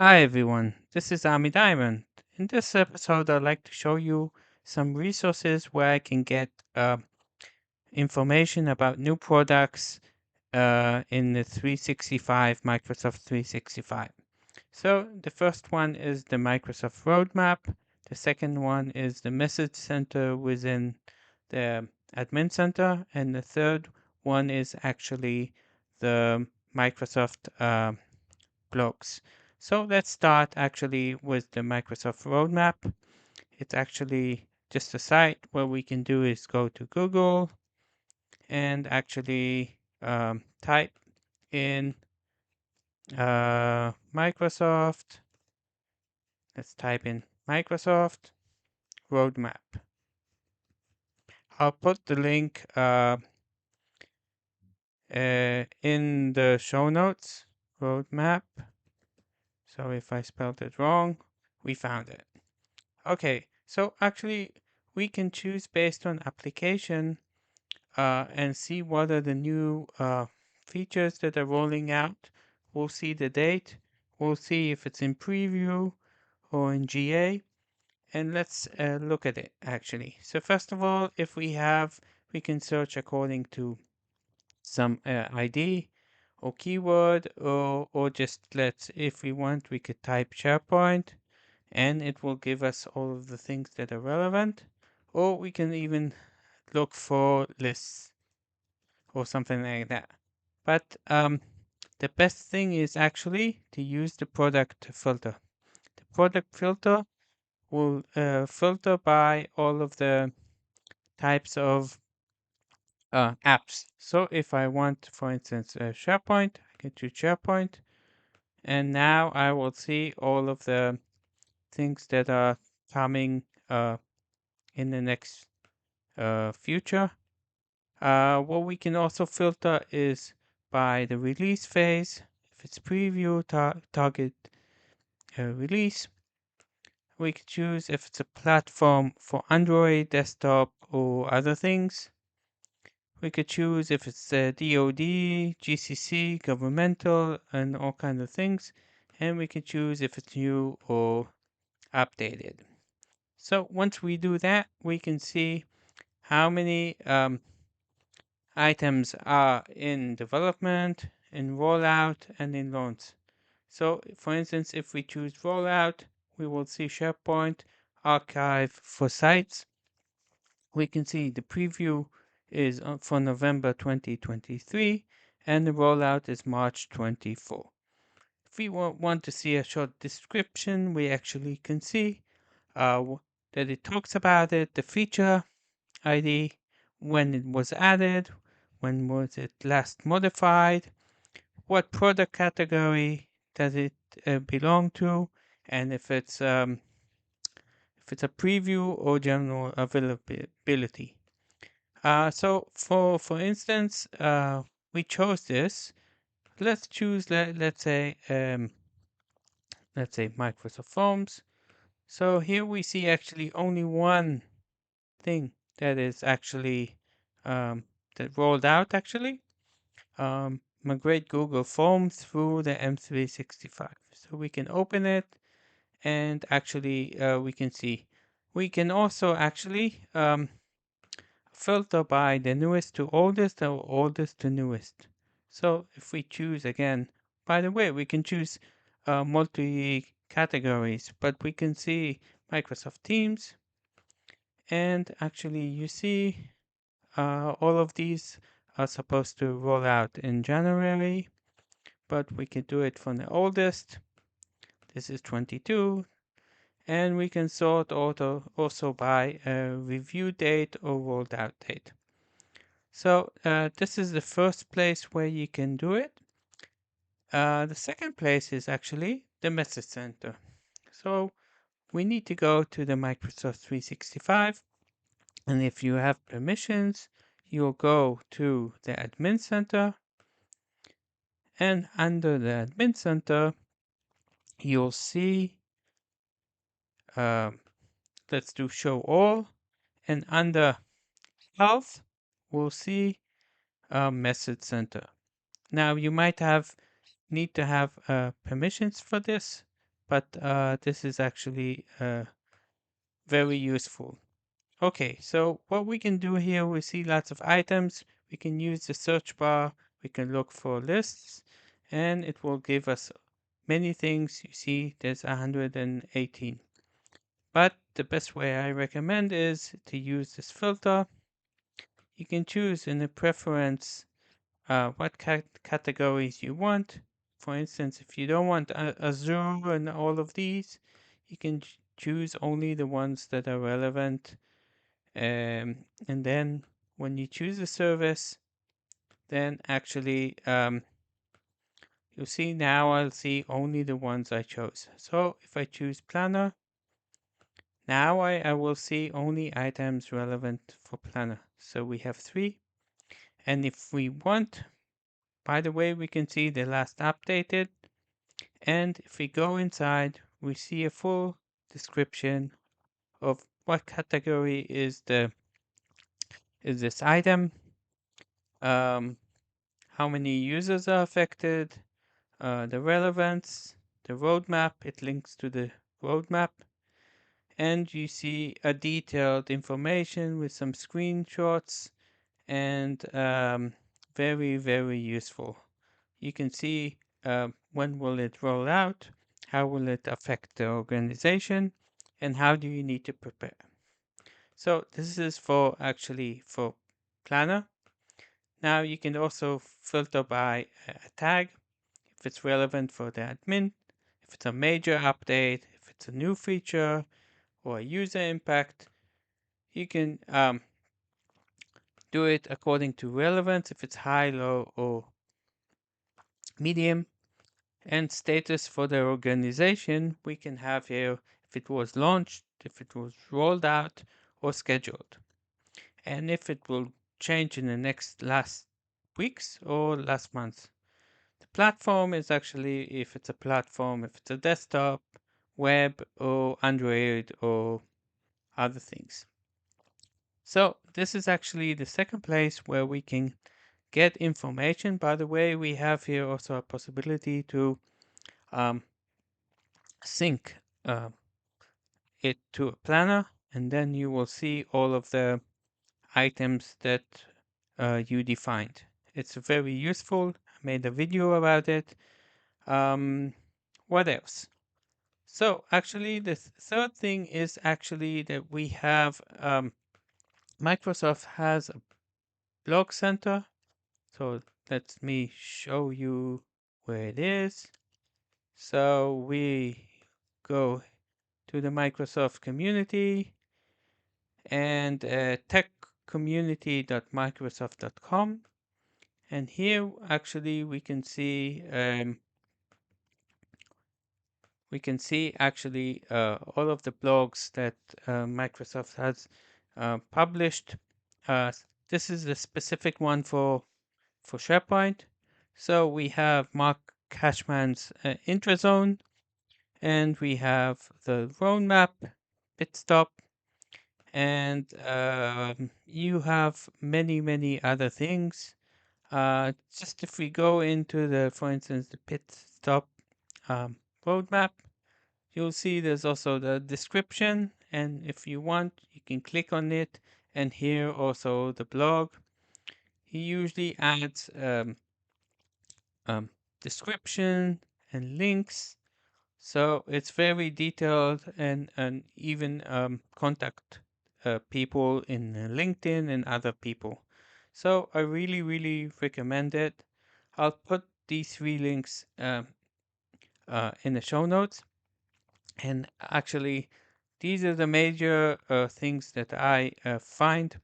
Hi everyone, this is Ami Diamond. In this episode, I'd like to show you some resources where I can get information about new products in the 365, Microsoft 365. So the first one is the Microsoft Roadmap. The second one is the Message Center within the Admin Center. And the third one is actually the Microsoft blogs. So let's start actually with the Microsoft Roadmap. It's actually just a site. What we can do is go to Google and actually type in Microsoft. Let's type in Microsoft Roadmap. I'll put the link in the show notes. Roadmap. So if I spelled it wrong, we found it. Okay, so actually we can choose based on application and see what are the new features that are rolling out. We'll see the date. We'll see if it's in preview or in GA. And let's look at it actually. So first of all, if we can search according to some ID or keyword or just if we want, we could type SharePoint and it will give us all of the things that are relevant. Or we can even look for lists or something like that. But the best thing is actually to use the product filter. The product filter will filter by all of the types of apps. So if I want, for instance, SharePoint, I can choose SharePoint. And now I will see all of the things that are coming in the next future. What we can also filter is by the release phase. If it's preview, target release, we can choose if it's a platform for Android, desktop, or other things. We could choose if it's DoD, GCC, governmental, and all kinds of things. And we can choose if it's new or updated. So once we do that, we can see how many items are in development, in rollout, and in launch. So for instance, if we choose rollout, we will see SharePoint archive for sites. We can see the preview is for November 2023 and the rollout is March 24. If we want to see a short description, we actually can see that it talks about it, the feature ID, when it was added, when was it last modified, what product category does it belong to, and if it's a preview or general availability. So for instance, we chose this. Let's choose let's say Microsoft Forms. So here we see actually only one thing that is actually that rolled out actually. Migrate Google Forms through the M365. So we can open it and actually we can see. We can also actually filter by the newest to oldest or oldest to newest. So if we choose again, by the way, we can choose multi categories, but we can see Microsoft Teams and actually you see all of these are supposed to roll out in January, but we can do it from the oldest. This is 22. And we can sort also by review date or rolled out date. So this is the first place where you can do it. The second place is actually the Message Center. So we need to go to the Microsoft 365. And if you have permissions, you'll go to the Admin Center. And under the Admin Center, you'll see, let's do Show All. And under Health, we'll see Message Center. Now you might need to have permissions for this. but this is actually very useful. Okay, so what we can do here, we see lots of items. We can use the search bar. We can look for lists, and it will give us many things. You see, there's 118. But the best way I recommend is to use this filter. You can choose in the preference what categories you want. For instance, if you don't want Azure and all of these, you can choose only the ones that are relevant. And then when you choose a service, then actually you'll see now I'll see only the ones I chose. So if I choose Planner, now I will see only items relevant for Planner. So we have 3. And if we want, by the way, we can see the last updated. And if we go inside, we see a full description of what category is this item, how many users are affected, the relevance, the roadmap. It links to the roadmap, and you see a detailed information with some screenshots and very, very useful. You can see when will it roll out, how will it affect the organization, and how do you need to prepare. So this is for actually for Planner. Now you can also filter by a tag if it's relevant for the admin, if it's a major update, if it's a new feature or a user impact. You can do it according to relevance, if it's high, low, or medium. And status for the organization, we can have here if it was launched, if it was rolled out, or scheduled. And if it will change in the last weeks or last month. The platform is actually if it's a platform, if it's a desktop, web, or Android, or other things. So this is actually the second place where we can get information. By the way, we have here also a possibility to sync it to a planner, and then you will see all of the items that you defined. It's very useful. I made a video about it. What else? So actually, the third thing is actually that we have Microsoft has a blog center. So let me show you where it is. So we go to the Microsoft community and techcommunity.microsoft.com. And here actually we can see actually all of the blogs that Microsoft has published. This is a specific one for SharePoint. So we have Mark Cashman's Intrazone, and we have the roadmap, Bitstop, and you have many, many other things. Just if we go into the, for instance, the Bitstop roadmap, you'll see there's also the description, and if you want, you can click on it, and here also the blog. He usually adds description and links, so it's very detailed, and even contact people in LinkedIn and other people. So I really, really recommend it. I'll put these 3 links in the show notes. And actually, these are the major things that I find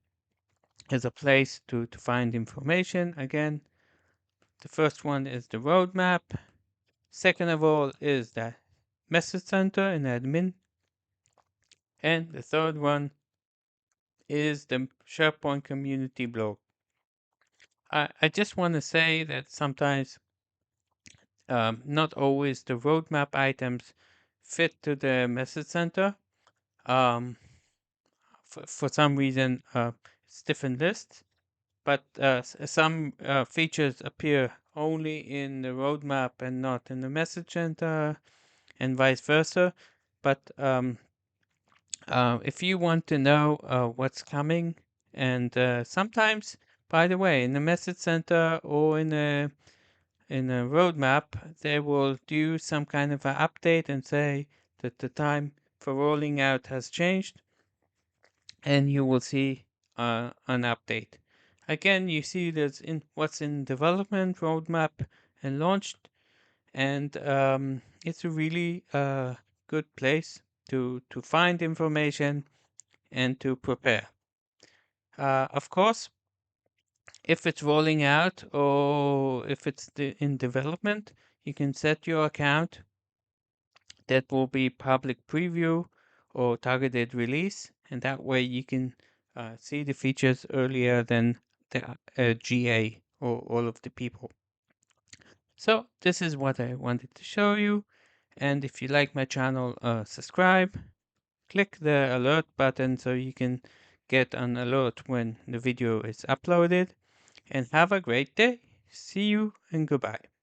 as a place to find information. Again, the first one is the roadmap. Second of all is the message center and admin. And the third one is the SharePoint community blog. I just want to say that sometimes not always the roadmap items fit to the message center. For some reason, it's different lists, but some features appear only in the roadmap and not in the message center. and vice versa. But if you want to know what's coming, and sometimes, by the way, in the message center or in a roadmap, they will do some kind of an update and say that the time for rolling out has changed, and you will see an update. Again, you see that's in what's in development, roadmap, and launched, and it's a really good place to find information and to prepare. Of course, if it's rolling out or if it's in development, you can set your account that will be public preview or targeted release, and that way you can see the features earlier than the GA or all of the people. So this is what I wanted to show you, and if you like my channel, subscribe, click the alert button so you can get an alert when the video is uploaded, and have a great day. See you and goodbye.